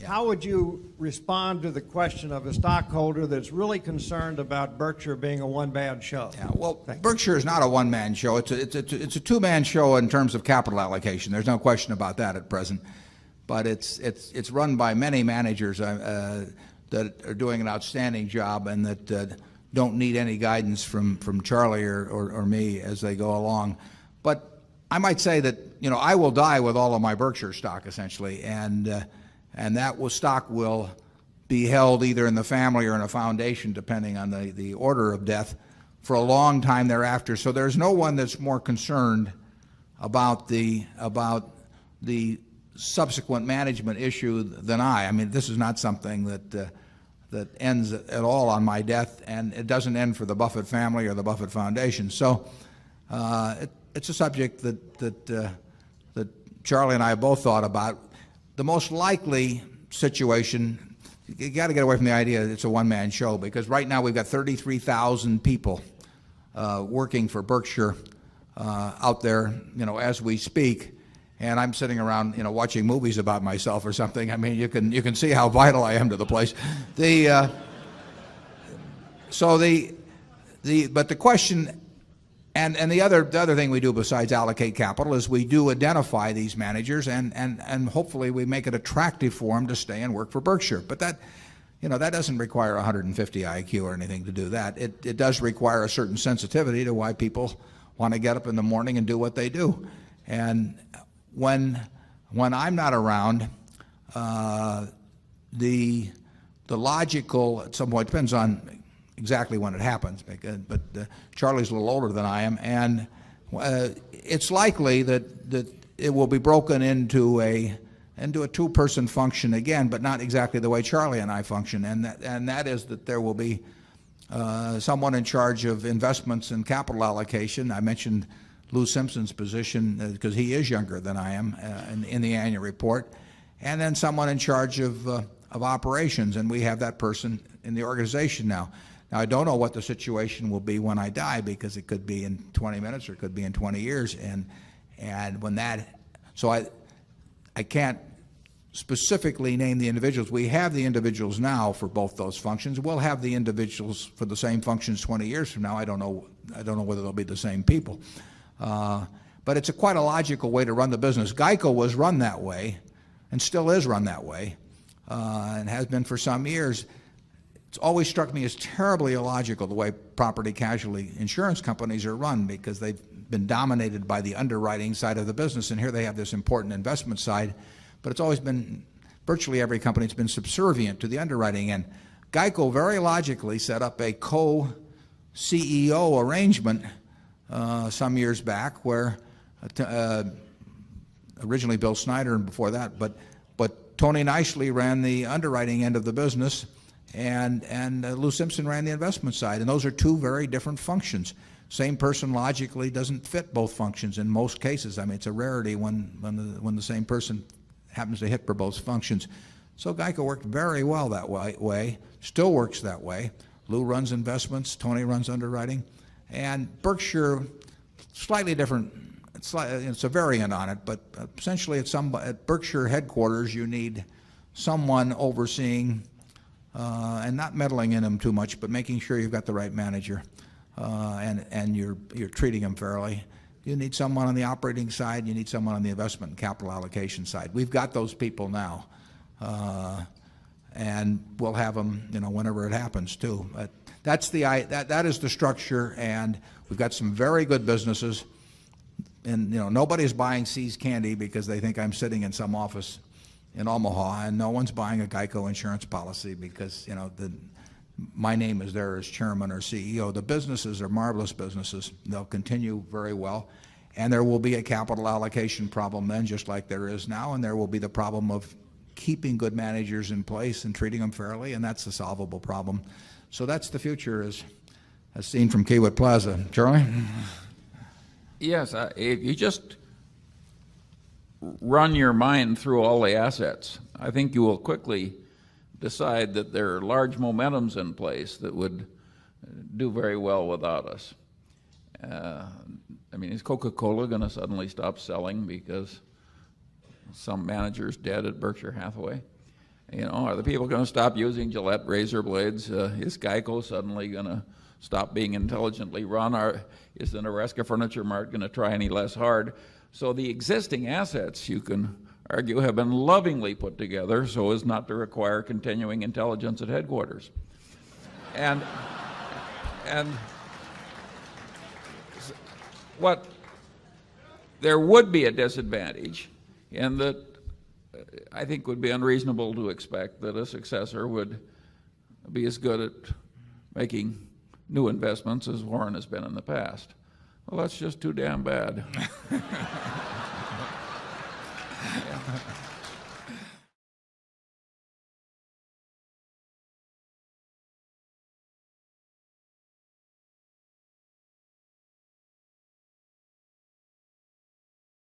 How would you respond to the question of a stockholder that's really concerned about Berkshire being a one-man show? Yeah, well, Berkshire is not a one-man show. It's a two-man show in terms of capital allocation. There's no question about that at present. But it's run by many managers that are doing an outstanding job and that don't need any guidance from Charlie or me as they go along. But I might say that, I will die with all of my Berkshire stock essentially, and that stock will be held either in the family or in a foundation, depending on the order of death, for a long time thereafter. So there's no one that's more concerned about the subsequent management issue than I. I mean, this is not something that ends at all on my death, and it doesn't end for the Buffett family or the Buffett Foundation. So it's a subject that Charlie and I both thought about. The most likely situation, you got to get away from the idea that it's a one-man show, because right now we've got 33,000 people working for Berkshire out there, as we speak. And I'm sitting around, watching movies about myself or something. I mean, you can see how vital I am to the place. But the question, and the other thing we do besides allocate capital is we do identify these managers, and hopefully we make it attractive for them to stay and work for Berkshire. But that doesn't require 150 IQ or anything to do that. It does require a certain sensitivity to why people want to get up in the morning and do what they do. And when I'm not around, the logical, at some point, depends on exactly when it happens, but Charlie's a little older than I am, and it's likely that it will be broken into a two-person function again, but not exactly the way Charlie and I function, and that is that there will be someone in charge of investments and capital allocation. I mentioned Lou Simpson's position because he is younger than I am in the annual report, and then someone in charge of operations, and we have that person in the organization now. Now, I don't know what the situation will be when I die, because it could be in 20 minutes or it could be in 20 years, and when that, so I can't specifically name the individuals. We have the individuals now for both those functions. We'll have the individuals for the same functions 20 years from now. I don't know whether they'll be the same people. But it's quite a logical way to run the business. GEICO was run that way and still is run that way, and has been for some years. It's always struck me as terribly illogical the way property casualty insurance companies are run, because they've been dominated by the underwriting side of the business, and here they have this important investment side. But it's always been, virtually every company's been subservient to the underwriting end. GEICO very logically set up a co-CEO arrangement some years back, where originally Bill Snyder and before that, but Tony Nicely ran the underwriting end of the business, and Lou Simpson ran the investment side, and those are two very different functions. Same person logically doesn't fit both functions in most cases. I mean, it's a rarity when the same person happens to hit for both functions. So GEICO worked very well that way, still works that way. Lou runs investments, Tony runs underwriting, and Berkshire, slightly different. It's a variant on it, but essentially at Berkshire headquarters you need someone overseeing and not meddling in them too much, but making sure you've got the right manager and you're treating them fairly. You need someone on the operating side. You need someone on the investment and capital allocation side. We've got those people now, and we'll have them, whenever it happens too. But that is the structure, and we've got some very good businesses. And nobody's buying See's Candy because they think I'm sitting in some office in Omaha, and no one's buying a GEICO insurance policy because my name is there as chairman or CEO. The businesses are marvelous businesses. They'll continue very well, and there will be a capital allocation problem then, just like there is now, and there will be the problem of keeping good managers in place and treating them fairly, and that's a solvable problem. So that's the future as seen from Kiewit Plaza. Charlie? Yes, if you just run your mind through all the assets, I think you will quickly decide that there are large momentums in place that would do very well without us. Is Coca-Cola going to suddenly stop selling because some manager's dead at Berkshire Hathaway? You know, are the people going to stop using Gillette razor blades? Is Geico suddenly going to stop being intelligently run? Is the Nebraska Furniture Mart going to try any less hard? So the existing assets, you can argue, have been lovingly put together so as not to require continuing intelligence at headquarters. And what there would be a disadvantage in that I think would be unreasonable to expect that a successor would be as good at making new investments as Warren has been in the past. Well, that's just too damn bad. Yeah.